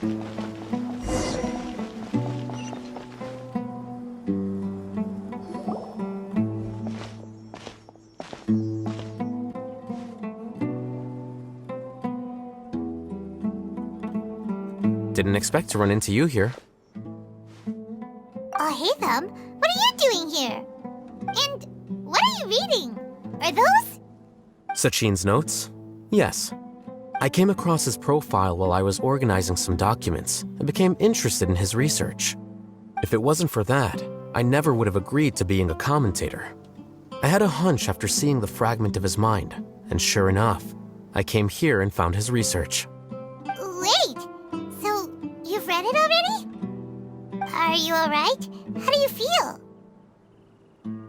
Didn't expect to run into you here. Oh, hey, Thumb. What are you doing here? And what are you reading? Are those? Sachin's notes? Yes. I came across his profile while I was organizing some documents and became interested in his research. If it wasn't for that, I never would have agreed to being a commentator. I had a hunch after seeing the fragment of his mind, and sure enough, I came here and found his research. Wait! So, you've read it already? Are you alright? How do you feel?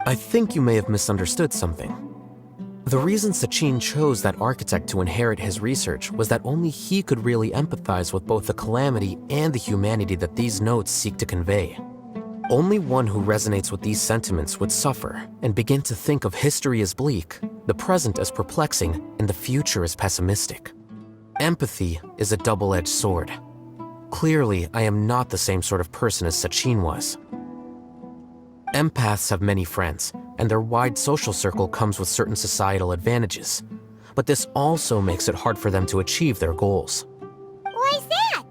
I think you may have misunderstood something. The reason Sachin chose that architect to inherit his research was that only he could really empathize with both the calamity and the humanity that these notes seek to convey. Only one who resonates with these sentiments would suffer and begin to think of history as bleak, the present as perplexing, and the future as pessimistic. Empathy is a double-edged sword. Clearly, I am not the same sort of person as Sachin was. Empaths have many friends, and their wide social circle comes with certain societal advantages. But this also makes it hard for them to achieve their goals. Why's that?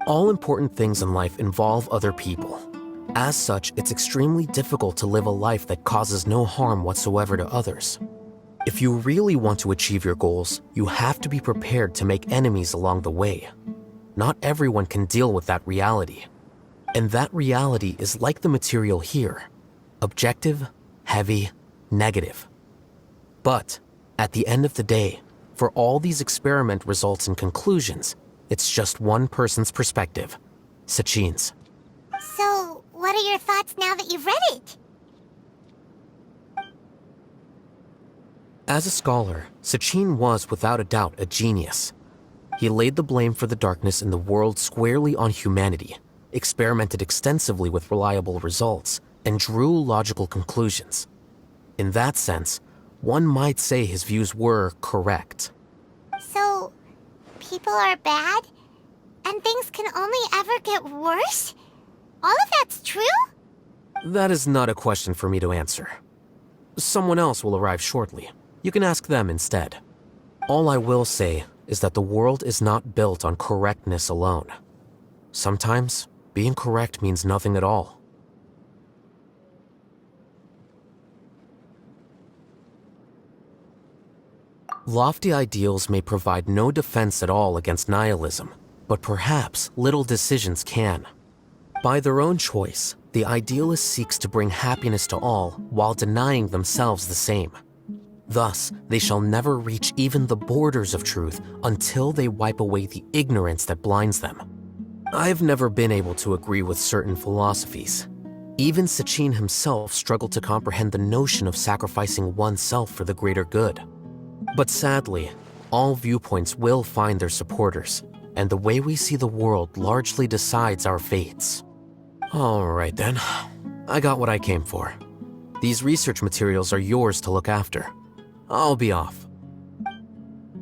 All important things in life involve other people. As such, it's extremely difficult to live a life that causes no harm whatsoever to others. If you really want to achieve your goals, you have to be prepared to make enemies along the way. Not everyone can deal with that reality. And that reality is like the material here: objective, heavy, negative. But at the end of the day, for all these experiment results and conclusions, it's just one person's perspective: Sachin's. So, what are your thoughts now that you've read it? As a scholar, Sachin was without a doubt a genius. He laid the blame for the darkness in the world squarely on humanity, experimented extensively with reliable results, and drew logical conclusions. In that sense, one might say his views were correct. So, people are bad? And things can only ever get worse? All of that's true? That is not a question for me to answer. Someone else will arrive shortly. You can ask them instead. All I will say is that the world is not built on correctness alone. Sometimes, being correct means nothing at all. Lofty ideals may provide no defense at all against nihilism, but perhaps little decisions can. By their own choice, the idealist seeks to bring happiness to all while denying themselves the same. Thus, they shall never reach even the borders of truth until they wipe away the ignorance that blinds them. I've never been able to agree with certain philosophies. Even Sachin himself struggled to comprehend the notion of sacrificing oneself for the greater good. But sadly, all viewpoints will find their supporters, and the way we see the world largely decides our fates. All right then, I got what I came for. These research materials are yours to look after. I'll be off.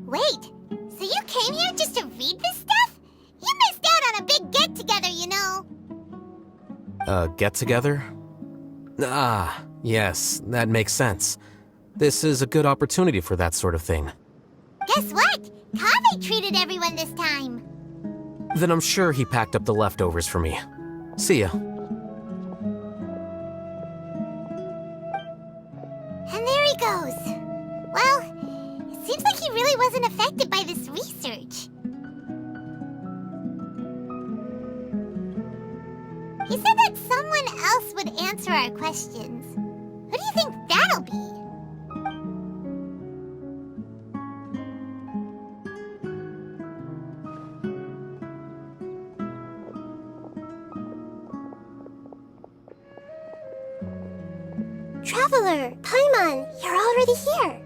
Wait, so you came here just to read this stuff? You missed out on a big get-together, you know. A get-together? Ah, yes, that makes sense. This is a good opportunity for that sort of thing. Guess what? Kaveh treated everyone this time. Then I'm sure he packed up the leftovers for me. See ya. And there he goes. Well, it seems like he really wasn't affected by this research. He said that someone else would answer our questions. Who do you think that'll be? Traveler, Paimon, you're already here.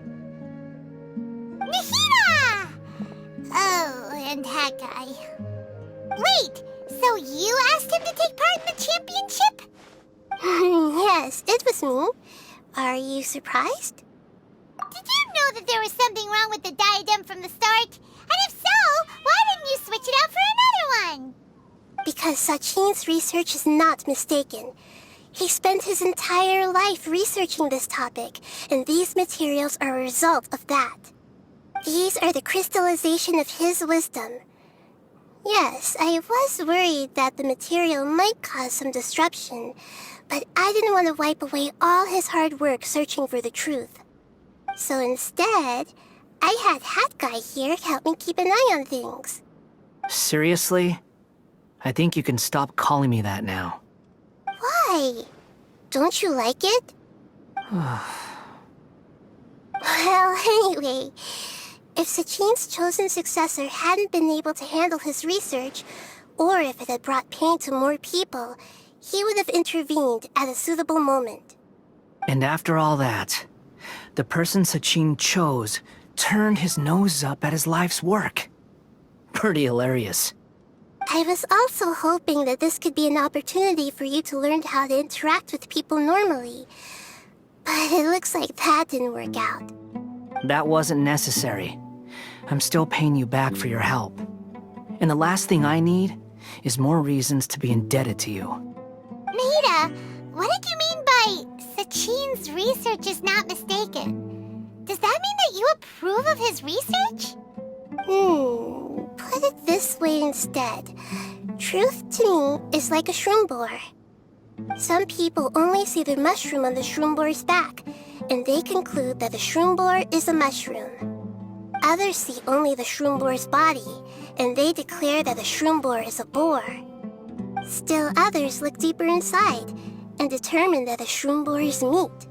Nihira! Oh, and Hakai. Wait, so you asked him to take part in the championship? Yes, it was me. Are you surprised? Did you know that there was something wrong with the diadem from the start? And if so, why Sachin's research is not mistaken. He spent his entire life researching this topic, and these materials are a result of that. These are the crystallization of his wisdom. Yes, I was worried that the material might cause some disruption, but I didn't want to wipe away all his hard work searching for the truth. So instead, I had Hat Guy here help me keep an eye on things. Seriously? I think you can stop calling me that now. Why? Don't you like it? Well, anyway, if Sachin's chosen successor hadn't been able to handle his research, or if it had brought pain to more people, he would have intervened at a suitable moment. And after all that, the person Sachin chose turned his nose up at his life's work. Pretty hilarious. I was also hoping that this could be an opportunity for you to learn how to interact with people normally. But it looks like that didn't work out. That wasn't necessary. I'm still paying you back for your help. And the last thing I need is more reasons to be indebted to you. Maida, what did you mean by Sachin's research is not mistaken? Does that mean that you approve of his research? Put it this way instead. Truth to me is like a shroom boar. Some people only see the mushroom on the shroom boar's back, and they conclude that the shroom boar is a mushroom. Others see only the shroom boar's body, and they declare that the shroom boar is a boar. Still others look deeper inside, and determine that the shroom boar is meat.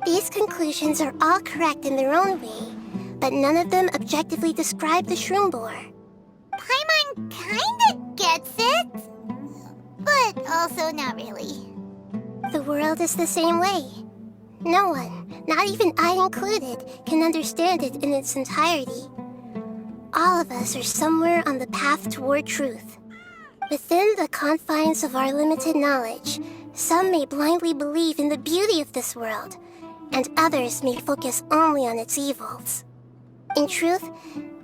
These conclusions are all correct in their own way, but none of them objectively describe the shroom boar. Paimon kinda gets it, but also not really. The world is the same way. No one, not even I included, can understand it in its entirety. All of us are somewhere on the path toward truth. Within the confines of our limited knowledge, some may blindly believe in the beauty of this world, and others may focus only on its evils. In truth,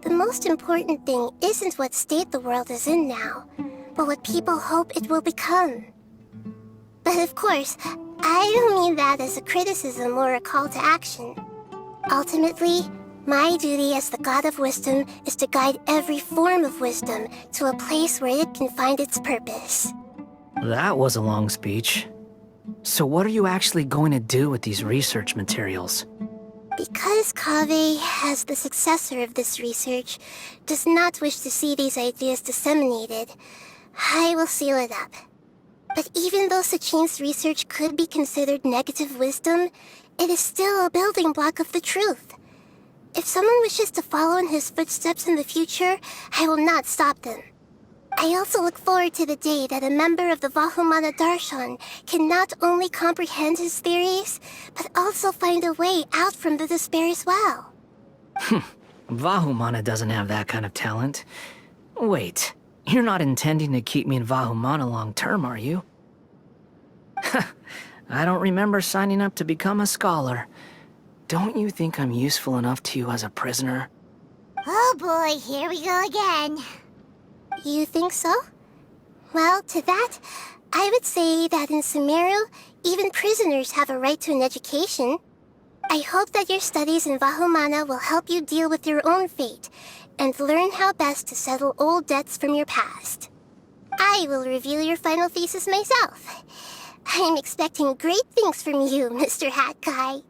the most important thing isn't what state the world is in now, but what people hope it will become. But of course, I don't mean that as a criticism or a call to action. Ultimately, my duty as the God of Wisdom is to guide every form of wisdom to a place where it can find its purpose. That was a long speech. So what are you actually going to do with these research materials? Because Kaveh, as the successor of this research, does not wish to see these ideas disseminated, I will seal it up. But even though Sachin's research could be considered negative wisdom, it is still a building block of the truth. If someone wishes to follow in his footsteps in the future, I will not stop them. I also look forward to the day that a member of the Vahumana Darshan can not only comprehend his theories, but also find a way out from the despair as well. Vahumana doesn't have that kind of talent. Wait, you're not intending to keep me in Vahumana long term, are you? I don't remember signing up to become a scholar. Don't you think I'm useful enough to you as a prisoner? Oh boy, here we go again. You think so? Well, to that, I would say that in Sumeru, even prisoners have a right to an education. I hope that your studies in Vahumana will help you deal with your own fate, and learn how best to settle old debts from your past. I will review your final thesis myself. I'm expecting great things from you, Mr. Hat Guy.